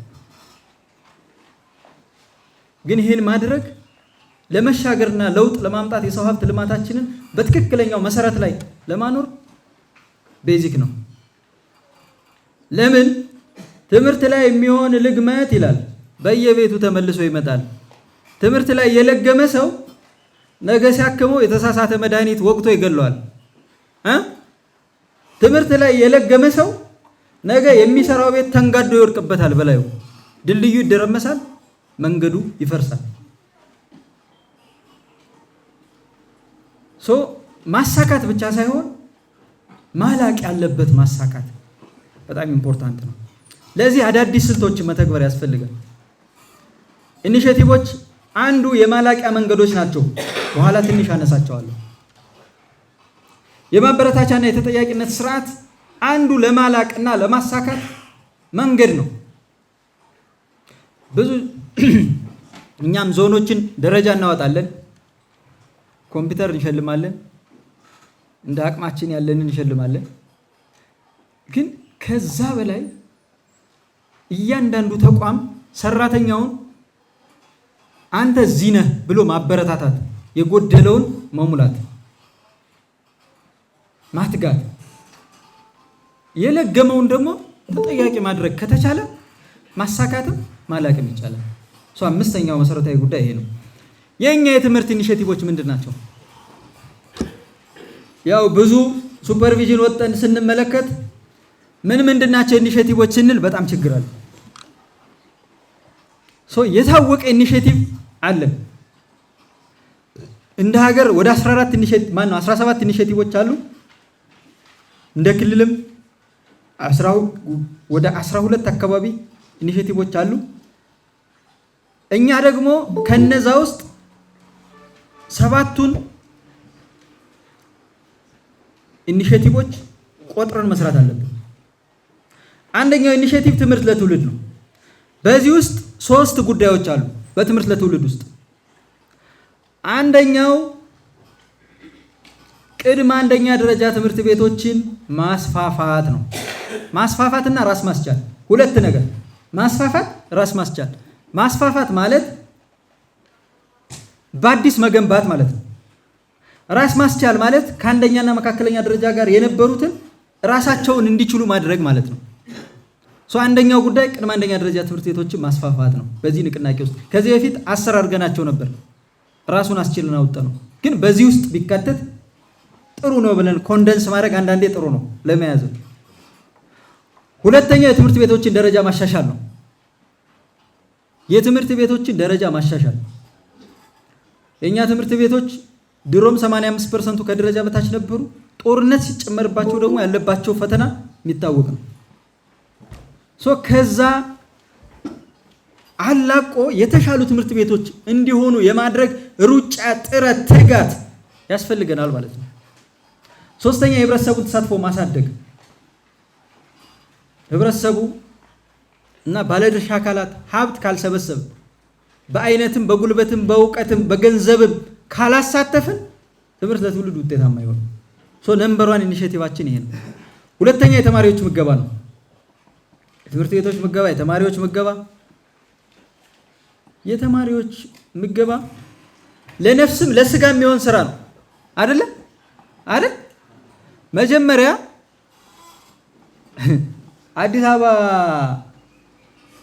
ግን ይህን ማድረግ ለመሻገርና ለውጥ ለማምጣት የሰው ሀብት ልማታችንን በትክክለኛው መሰረት ላይ ለማኖር ቤዚክ ነው። ለምን ትምህርት ላይ የሚሆን ልግመት ይላል በየቤቱ ተመልሶ ይመጣል። ትምህርት ላይ የለገመ ሰው ነገ ሲያክመው የተሳሳተ መድኃኒት ወቅቶ ይገለዋል። ትምህርት ላይ የለገመ ሰው ነገ የሚሰራው ቤት ተንጋዶ ይወድቅበታል። በላዩ ድልድዩ ይደረመሳል፣ መንገዱ ይፈርሳል። ማሳካት ብቻ ሳይሆን ማላቅ ያለበት ማሳካት በጣም ኢምፖርታንት ነው። ለዚህ አዳዲስ ስልቶችን መተግበር ያስፈልጋል። ኢኒሼቲቮች አንዱ የማላቂያ መንገዶች ናቸው። በኋላ ትንሽ አነሳቸዋለሁ። የማበረታቻና የተጠያቂነት ስርዓት አንዱ ለማላቅና ለማሳካት መንገድ ነው። ብዙ እኛም ዞኖችን ደረጃ እናወጣለን፣ ኮምፒውተር እንሸልማለን፣ እንደ አቅማችን ያለንን እንሸልማለን። ግን ከዛ በላይ እያንዳንዱ ተቋም ሰራተኛውን አንተ እዚህ ነህ ብሎ ማበረታታት፣ የጎደለውን መሙላት፣ ማትጋት፣ የለገመውን ደግሞ ተጠያቂ ማድረግ ከተቻለ ማሳካትም ማላቅም ይቻላል። አምስተኛው መሰረታዊ ጉዳይ ይሄ ነው። የኛ የትምህርት ኢኒሼቲቮች ምንድን ናቸው? ያው ብዙ ሱፐርቪዥን ወጠን ስንመለከት ምንድን ናቸው ኢኒሼቲቮች ስንል በጣም ችግር አለ። የታወቀ ኢኒሼቲቭ አለን። እንደ ሀገር ወደ 17 ኢኒሼቲቮች አሉ። እንደ ክልልም ወደ 12 አካባቢ ኢኒሼቲቮች አሉ። እኛ ደግሞ ከነዛ ውስጥ 7ቱን ኢኒሼቲቮች ቆጥረን መስራት አለብን። አንደኛው ኢኒሼቲቭ ትምህርት ለትውልድ ነው። በዚህ ውስጥ 3 ጉዳዮች አሉ በትምህርት ለትውልድ ውስጥ። አንደኛው ቅድመ አንደኛ ደረጃ ትምህርት ቤቶችን ማስፋፋት ነው። ማስፋፋትና ራስ ማስቻል ሁለት ነገር። ማስፋፋት፣ ራስ ማስቻል። ማስፋፋት ማለት በአዲስ መገንባት ማለት ነው። ራስ ማስቻል ማለት ከአንደኛና መካከለኛ ደረጃ ጋር የነበሩትን ራሳቸውን እንዲችሉ ማድረግ ማለት ነው። አንደኛው ጉዳይ ቅድመ አንደኛ ደረጃ ትምህርት ቤቶችን ማስፋፋት ነው። በዚህ ንቅናቄ ውስጥ ከዚህ በፊት 10 አድርገናቸው ነበር። ራሱን አስችልን አውጥተን ነው። ግን በዚህ ውስጥ ቢካተት ጥሩ ነው ብለን ኮንደንስ ማድረግ አንዳንዴ ጥሩ ነው ለመያዝ። ሁለተኛው የትምህርት ቤቶችን ደረጃ ማሻሻል ነው። የትምህርት ቤቶችን ደረጃ ማሻሻል። የኛ ትምህርት ቤቶች ድሮም 85% ከደረጃ በታች ነበሩ። ጦርነት ሲጨመርባቸው ደግሞ ያለባቸው ፈተና የሚታወቅ ነው። ከዛ አላቆ የተሻሉ ትምህርት ቤቶች እንዲሆኑ የማድረግ ሩጫ፣ ጥረት፣ ትጋት ያስፈልገናል ማለት ነው። ሶስተኛ የህብረተሰቡን ተሳትፎ ማሳደግ። ህብረተሰቡ እና ባለድርሻ አካላት ሀብት ካልሰበሰብ፣ በአይነትም በጉልበትም በእውቀትም በገንዘብም ካላሳተፍን ትምህርት ለትውልድ ውጤታማ አይሆንም። ነምበር 1 ኢኒሼቲቫችን ይሄ ነው። ሁለተኛ የተማሪዎች ምገባ ነው። የትምህርት ቤቶች ምገባ፣ የተማሪዎች ምገባ። የተማሪዎች ምገባ ለነፍስም ለስጋ የሚሆን ስራ ነው አይደለ? መጀመሪያ አዲስ አበባ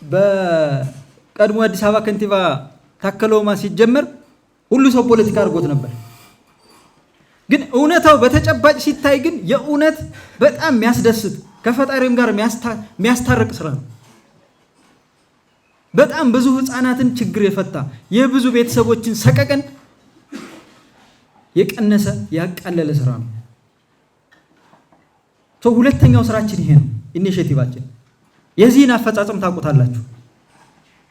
በቀድሞ አዲስ አበባ ከንቲባ ታከለ ኡማ ሲጀመር ሁሉ ሰው ፖለቲካ አድርጎት ነበር። ግን እውነታው በተጨባጭ ሲታይ ግን የእውነት በጣም የሚያስደስት ከፈጣሪም ጋር የሚያስታርቅ ስራ ነው። በጣም ብዙ ህፃናትን ችግር የፈታ የብዙ ቤተሰቦችን ሰቀቀን የቀነሰ ያቃለለ ስራ ነው። ሁለተኛው ስራችን ይሄ ነው ኢኒሼቲቫችን። የዚህን አፈጻጸም ታውቁታላችሁ።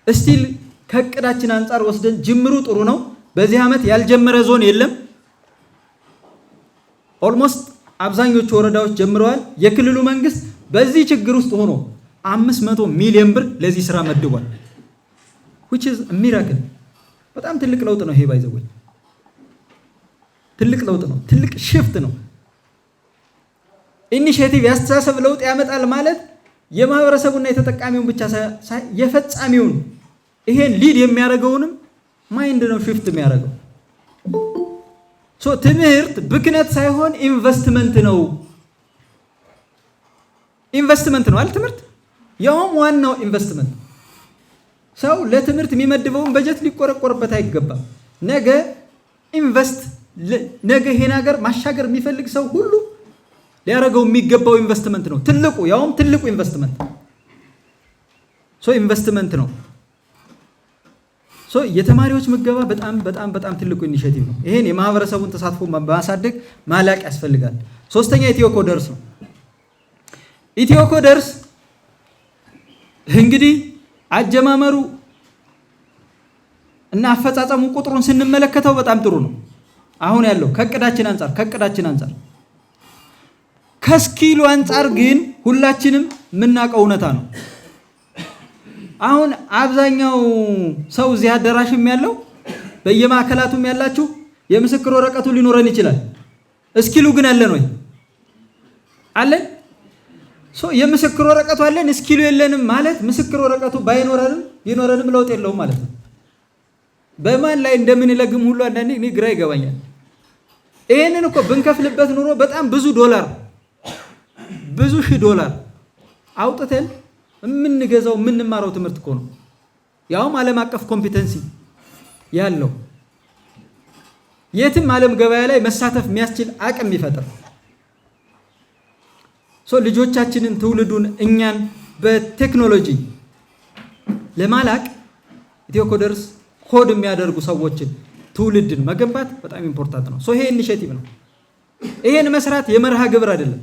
እስቲል ከእቅዳችን አንጻር ወስደን ጅምሩ ጥሩ ነው። በዚህ ዓመት ያልጀመረ ዞን የለም። ኦልሞስት አብዛኞቹ ወረዳዎች ጀምረዋል። የክልሉ መንግስት በዚህ ችግር ውስጥ ሆኖ 500 ሚሊዮን ብር ለዚህ ስራ መድቧል። which is a miracle። በጣም ትልቅ ለውጥ ነው ይሄ ባይዘው። ትልቅ ለውጥ ነው። ትልቅ ሽፍት ነው። ኢኒሼቲቭ ያስተሳሰብ ለውጥ ያመጣል ማለት የማህበረሰቡና የተጠቃሚውን ብቻ የፈጻሚውን ይሄን ሊድ የሚያደርገውንም ማይንድ ነው ሽፍት የሚያደርገው። ትምህርት ብክነት ሳይሆን ኢንቨስትመንት ነው። ኢንቨስትመንት ነው አይደል? ትምህርት ያውም ዋናው ኢንቨስትመንት። ሰው ለትምህርት የሚመድበውን በጀት ሊቆረቆርበት አይገባም። ነገ ይሄን ሀገር ማሻገር የሚፈልግ ሰው ሁሉ ሊያደርገው የሚገባው ኢንቨስትመንት ነው። ትልቁ ያውም ትልቁ ኢንቨስትመንት ኢንቨስትመንት ነው። የተማሪዎች ምገባ በጣም በጣም በጣም ትልቁ ኢኒሼቲቭ ነው። ይሄን የማህበረሰቡን ተሳትፎ በማሳደግ ማላቅ ያስፈልጋል። ሶስተኛ ኢትዮኮደርስ ነው። ኢትዮኮደርስ እንግዲህ አጀማመሩ እና አፈጻጸሙ ቁጥሩን ስንመለከተው በጣም ጥሩ ነው። አሁን ያለው ከእቅዳችን አንጻር ከስኪሉ አንጻር ግን ሁላችንም የምናውቀው እውነታ ነው። አሁን አብዛኛው ሰው እዚህ አዳራሽም ያለው በየማዕከላቱም ያላችሁ የምስክር ወረቀቱ ሊኖረን ይችላል። እስኪሉ ግን አለን ወይ? አለን። የምስክር ወረቀቱ አለን፣ እስኪሉ የለንም ማለት ምስክር ወረቀቱ ባይኖረንም ቢኖረንም ለውጥ የለውም ማለት ነው። በማን ላይ እንደምንለግም ሁሉ አንዳንዴ እኔ ግራ ይገባኛል። ይሄንን እኮ ብንከፍልበት ኑሮ በጣም ብዙ ሺህ ዶላር አውጥተን የምንገዛው የምንማረው ትምህርት እኮ ነው። ያውም ዓለም አቀፍ ኮምፒተንሲ ያለው የትም ዓለም ገበያ ላይ መሳተፍ የሚያስችል አቅም ይፈጥር። ልጆቻችንን ትውልዱን እኛን በቴክኖሎጂ ለማላቅ ኢትዮኮደርስ ኮድ የሚያደርጉ ሰዎችን ትውልድን መገንባት በጣም ኢምፖርታንት ነው። ይሄ ኢኒሼቲቭ ነው። ይሄን መስራት የመርሃ ግብር አይደለም፣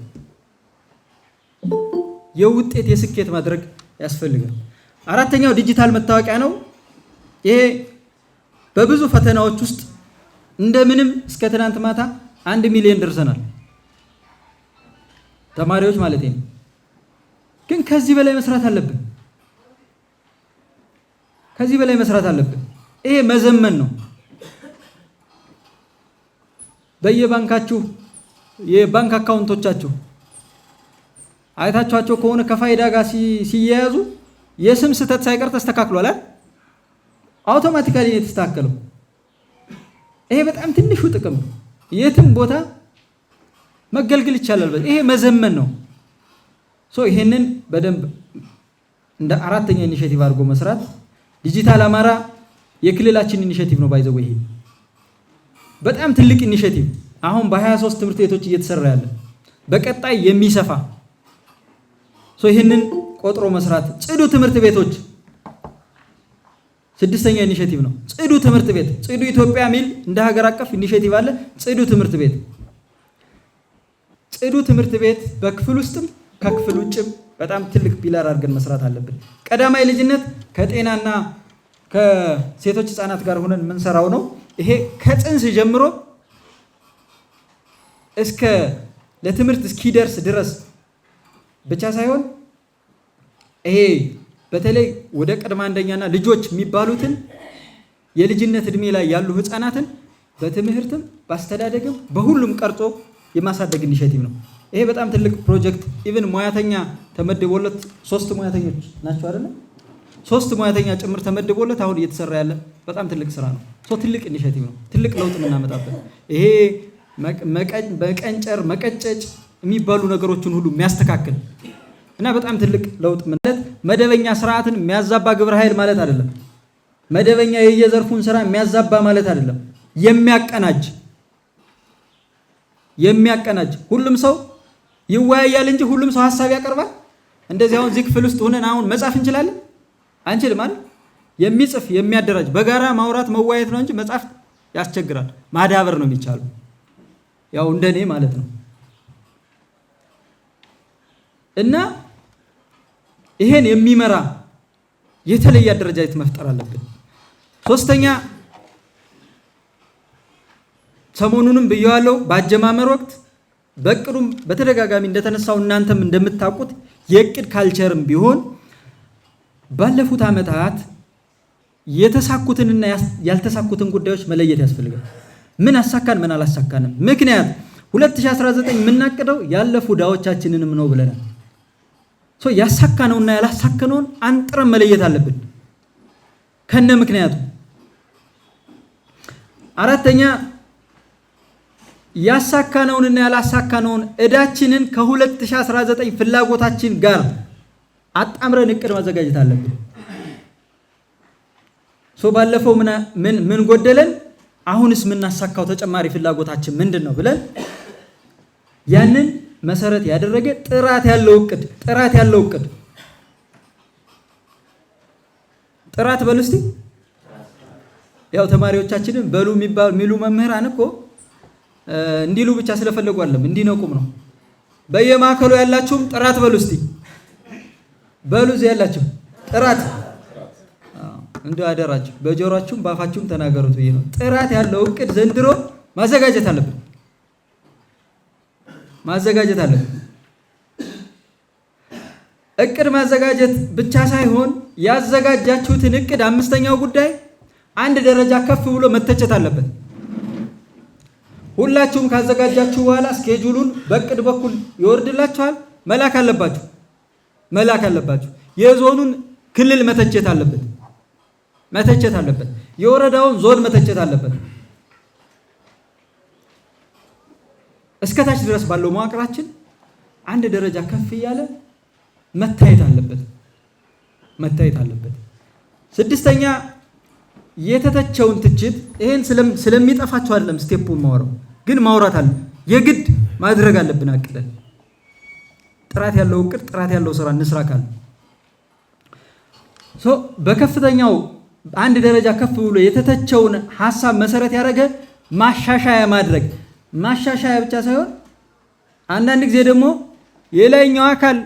የውጤት የስኬት ማድረግ ያስፈልጋል። አራተኛው ዲጂታል መታወቂያ ነው። ይሄ በብዙ ፈተናዎች ውስጥ እንደምንም እስከ ትናንት ማታ 1 ሚሊዮን ደርሰናል። ተማሪዎች ማለት ነው። ግን ከዚህ በላይ መስራት አለብን። ከዚህ በላይ መስራት አለብን። ይሄ መዘመን ነው። በየባንካችሁ የባንክ አካውንቶቻችሁ አይታችኋቸው ከሆነ ከፋይዳ ጋር ሲያያዙ የስም ስህተት ሳይቀር ተስተካክሏል አይደል? አውቶማቲካሊ ነው የተስተካከለው። ይሄ በጣም ትንሹ ጥቅም ነው። የትም ቦታ መገልገል ይቻላል። ይሄ መዘመን ነው። ይሄንን በደንብ እንደ አራተኛ ኢኒሼቲቭ አድርጎ መስራት። ዲጂታል አማራ የክልላችን ኢኒሼቲቭ ነው። ባይዘው ይሄ በጣም ትልቅ ኢኒሼቲቭ አሁን በ23 ትምህርት ቤቶች እየተሰራ ያለ በቀጣይ የሚሰፋ ይሄንን ቆጥሮ መስራት። ጽዱ ትምህርት ቤቶች ስድስተኛ ኢኒሼቲቭ ነው። ጽዱ ትምህርት ቤት ጽዱ ኢትዮጵያ ሚል እንደ ሀገር አቀፍ ኢኒሼቲቭ አለ። ጽዱ ትምህርት ቤት በክፍል ውስጥም ከክፍል ውጭም በጣም ትልቅ ፒላር አድርገን መስራት አለብን። ቀዳማይ ልጅነት ከጤናና ከሴቶች ህፃናት ጋር ሆነን የምንሰራው ነው። ይሄ ከጽንስ ጀምሮ እስከ ለትምህርት እስኪደርስ ድረስ ብቻ ሳይሆን ይሄ በተለይ ወደ ቅድመ አንደኛና ልጆች የሚባሉትን የልጅነት እድሜ ላይ ያሉ ህፃናትን በትምህርትም በአስተዳደግም በሁሉም ቀርጾ የማሳደግ ኢኒሼቲቭ ነው። ይሄ በጣም ትልቅ ፕሮጀክት ኢቭን ሙያተኛ ተመድቦለት 3 ሙያተኞች ናቸው አይደል? 3 ሙያተኛ ጭምር ተመድቦለት አሁን እየተሰራ ያለ በጣም ትልቅ ስራ ነው። ትልቅ ኢኒሼቲቭ ነው። ትልቅ ለውጥ የምናመጣበት ይሄ መቀንጨር መቀጨጭ የሚባሉ ነገሮችን ሁሉ የሚያስተካክል እና በጣም ትልቅ ለውጥ ማለት መደበኛ ስርዓትን የሚያዛባ ግብረ ኃይል ማለት አይደለም። መደበኛ የየዘርፉን ስራ የሚያዛባ ማለት አይደለም። የሚያቀናጅ ሁሉም ሰው ይወያያል እንጂ ሁሉም ሰው ሐሳብ ያቀርባል። እንደዚህ አሁን እዚህ ክፍል ውስጥ ሆነን አሁን መጻፍ እንችላለን? አንችልም አይደል? የሚጽፍ የሚያደራጅ በጋራ ማውራት መወያየት ነው እንጂ መጻፍ ያስቸግራል። ማዳበር ነው የሚቻለው። ያው እንደኔ ማለት ነው። እና ይሄን የሚመራ የተለየ አደረጃጀት መፍጠር አለብን። ሶስተኛ ሰሞኑንም ብየዋለሁ፣ በአጀማመር ወቅት በእቅዱም በተደጋጋሚ እንደተነሳው እናንተም እንደምታውቁት የእቅድ ካልቸርም ቢሆን ባለፉት ዓመታት የተሳኩትንና ያልተሳኩትን ጉዳዮች መለየት ያስፈልጋል። ምን አሳካን፣ ምን አላሳካንም። ምክንያት 2019 የምናቅደው ያለፉ ዳዎቻችንንም ነው ብለናል። ያሳካነውና ያላሳካነውን አንጥረን መለየት አለብን ከነ ምክንያቱ። አራተኛ ያሳካነውንና ያላሳካነውን እዳችንን ከ2019 ፍላጎታችን ጋር አጣምረን እቅድ ማዘጋጀት አለብን። ባለፈው ምን ጎደለን፣ አሁንስ የምናሳካው ተጨማሪ ፍላጎታችን ምንድን ነው ብለን ያንን መሰረት ያደረገ ጥራት ያለው እቅድ ጥራት በሉ እስቲ። ያው ተማሪዎቻችንን በሉ የሚሉ መምህራን እኮ እንዲሉ ብቻ ስለፈለጉ አይደለም፣ እንዲነቁም ነው። በየማዕከሉ ያላችሁም ጥራት በሉ እስቲ። በሉ እዚህ ያላችሁ ጥራት እንደው አደራችሁ በጆሮአችሁም በአፋችሁም ተናገሩት ብዬ ነው። ጥራት ያለው እቅድ ዘንድሮ ማዘጋጀት አለብን። እቅድ ማዘጋጀት ብቻ ሳይሆን ያዘጋጃችሁትን እቅድ አምስተኛው ጉዳይ አንድ ደረጃ ከፍ ብሎ መተቸት አለበት። ሁላችሁም ካዘጋጃችሁ በኋላ ስኬጁሉን በእቅድ በኩል ይወርድላችኋል፣ መላክ አለባችሁ። የዞኑን ክልል መተቸት አለበት። የወረዳውን ዞን መተቸት አለበት። እስከታች ድረስ ባለው መዋቅራችን አንድ ደረጃ ከፍ እያለ መታየት አለበት። ስድስተኛ የተተቸውን ትችት ይሄን ስለሚጠፋቸው አይደለም ስቴፑን ማውራው፣ ግን ማውራት አለ። የግድ ማድረግ አለብን። አቅደን ጥራት ያለው እቅድ ጥራት ያለው ስራ እንስራ ካለ በከፍተኛው አንድ ደረጃ ከፍ ብሎ የተተቸውን ሐሳብ መሰረት ያደረገ ማሻሻያ ብቻ ሳይሆን አንዳንድ ጊዜ ደግሞ የላይኛው አካል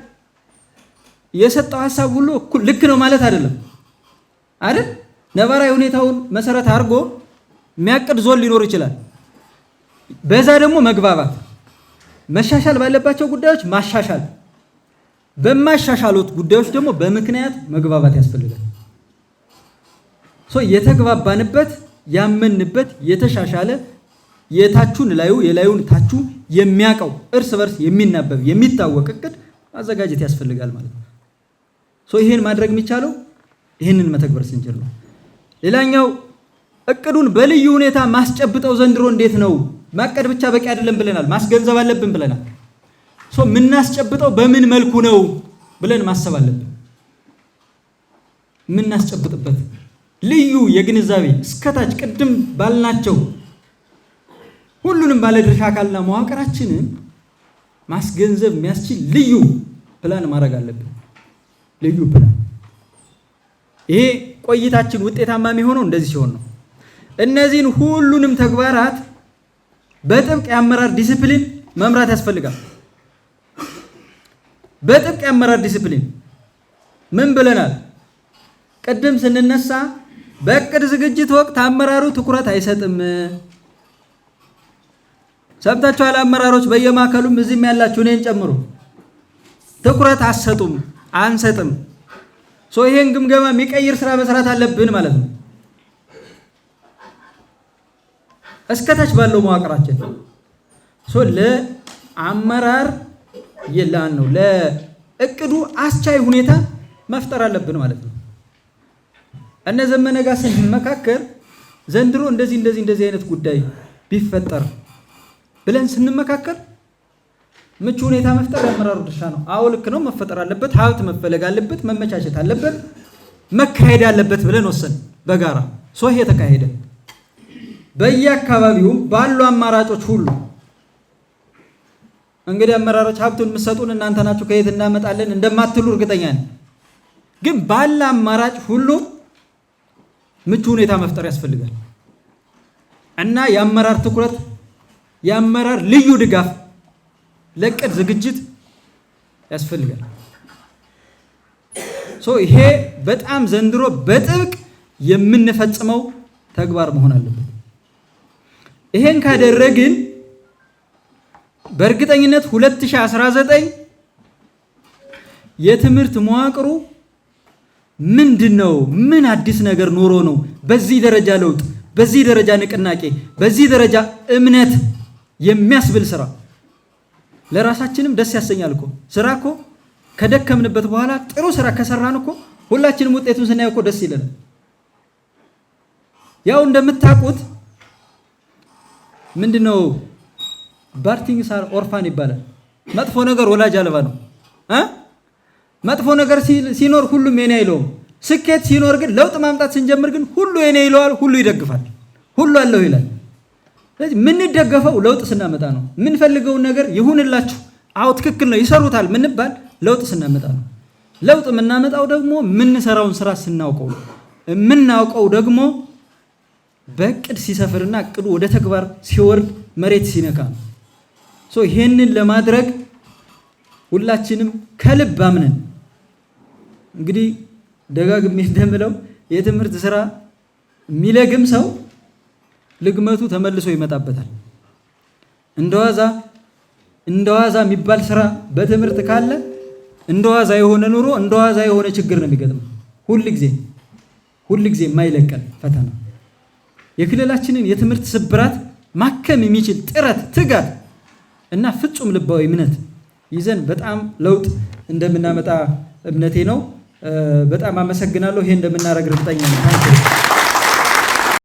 የሰጠው ሐሳብ ሁሉ እኩል ልክ ነው ማለት አይደለም አይደል? ነባራዊ ሁኔታውን መሰረት አድርጎ የሚያቅድ ዞን ሊኖር ይችላል። በዛ ደግሞ መግባባት፣ መሻሻል ባለባቸው ጉዳዮች ማሻሻል፣ በማሻሻሉት ጉዳዮች ደግሞ በምክንያት መግባባት ያስፈልጋል። የተግባባንበት ያመንበት የተሻሻለ የታቹን ላዩ የላዩን ታቹ የሚያቀው እርስ በርስ የሚናበብ የሚታወቅ እቅድ ማዘጋጀት ያስፈልጋል ማለት ነው። ይሄን ማድረግ የሚቻለው ይሄንን መተግበር ስንችል ነው። ሌላኛው እቅዱን በልዩ ሁኔታ ማስጨብጠው ዘንድሮ እንዴት ነው? ማቀድ ብቻ በቂ አይደለም ብለናል። ማስገንዘብ አለብን ብለናል። ምናስጨብጠው በምን መልኩ ነው ብለን ማሰብ አለብን። ምናስጨብጥበት ልዩ የግንዛቤ እስከታች ቅድም ባልናቸው ሁሉንም ባለድርሻ አካልና መዋቅራችንን ማስገንዘብ የሚያስችል ልዩ ፕላን ማድረግ አለብን። ልዩ ፕላን። ይሄ ቆይታችን ውጤታማ የሚሆነው እንደዚህ ሲሆን ነው። እነዚህን ሁሉንም ተግባራት በጥብቅ የአመራር ዲሲፕሊን መምራት ያስፈልጋል። በጥብቅ የአመራር ዲሲፕሊን ምን ብለናል? ቅድም ስንነሳ በእቅድ ዝግጅት ወቅት አመራሩ ትኩረት አይሰጥም። ሰምታችኋል። አመራሮች በየማዕከሉም እዚህም ያላችሁ እኔን ጨምሮ ትኩረት አንሰጥም። ይሄን ግምገማ የሚቀይር ስራ መስራት አለብን ማለት ነው። እስከታች ባለው መዋቅራችን ለአመራር የላን ነው ለእቅዱ አስቻይ ሁኔታ መፍጠር አለብን ማለት ነው። እነ ዘመነ ጋር ስንመካከር ዘንድሮ እንደዚህ አይነት ጉዳይ ቢፈጠር ብለን ስንመካከር ምቹ ሁኔታ መፍጠር የአመራሩ ድርሻ ነው። አዎ ልክ ነው፣ መፈጠር አለበት፣ ሀብት መፈለግ አለበት፣ መመቻቸት አለበት፣ መካሄድ አለበት ብለን ወሰን በጋራ ይሄ ተካሄደ። በየአካባቢው ባሉ አማራጮች ሁሉ እንግዲህ አመራሮች ሀብቱን የምትሰጡን እናንተ ናችሁ ከየት እናመጣለን እንደማትሉ እርግጠኛ ነኝ። ግን ባለ አማራጭ ሁሉ ምቹ ሁኔታ መፍጠር ያስፈልጋል እና የአመራር ትኩረት የአመራር ልዩ ድጋፍ ለቅድ ዝግጅት ያስፈልጋል። ይሄ በጣም ዘንድሮ በጥብቅ የምንፈጽመው ተግባር መሆን አለበት። ይሄን ካደረግን በእርግጠኝነት 2019 የትምህርት መዋቅሩ ምንድነው? ምን አዲስ ነገር ኖሮ ነው በዚህ ደረጃ ለውጥ፣ በዚህ ደረጃ ንቅናቄ፣ በዚህ ደረጃ እምነት የሚያስብል ስራ ለራሳችንም ደስ ያሰኛል እኮ። ስራ እኮ ከደከምንበት በኋላ ጥሩ ስራ ከሰራን እኮ ሁላችንም ውጤቱን ስናየው እኮ ደስ ይለናል። ያው እንደምታውቁት ምንድነው ባርቲንግ ሳር ኦርፋን ይባላል። መጥፎ ነገር ወላጅ አልባ ነው። መጥፎ ነገር ሲኖር ሁሉም የኔ አይለውም። ስኬት ሲኖር ግን ለውጥ ማምጣት ስንጀምር ግን ሁሉ የኔ ይለዋል፣ ሁሉ ይደግፋል፣ ሁሉ አለው ይላል። ስለዚህ የምንደገፈው ለውጥ ስናመጣ ነው። የምንፈልገውን ነገር ይሁንላችሁ፣ አዎ ትክክል ነው ይሰሩታል ምንባል ለውጥ ስናመጣ ነው። ለውጥ የምናመጣው ደግሞ የምንሰራውን ስራ ስናውቀው ነው። የምናውቀው ደግሞ በእቅድ ሲሰፍርና እቅዱ ወደ ተግባር ሲወርድ መሬት ሲነካ ነው። ይሄንን ለማድረግ ሁላችንም ከልብ አምነን እንግዲህ ደጋግሜ እንደምለው የትምህርት ስራ የሚለግም ሰው ልግመቱ ተመልሶ ይመጣበታል። እንደዋዛ የሚባል ስራ በትምህርት ካለ እንደዋዛ የሆነ ኑሮ እንደዋዛ የሆነ ችግር ነው የሚገጥመው። ሁል ጊዜ የማይለቀን ፈተና የክልላችንን የትምህርት ስብራት ማከም የሚችል ጥረት፣ ትጋት እና ፍጹም ልባዊ እምነት ይዘን በጣም ለውጥ እንደምናመጣ እምነቴ ነው። በጣም አመሰግናለሁ። ይሄ እንደምናደርግ እርግጠኛ ነኝ።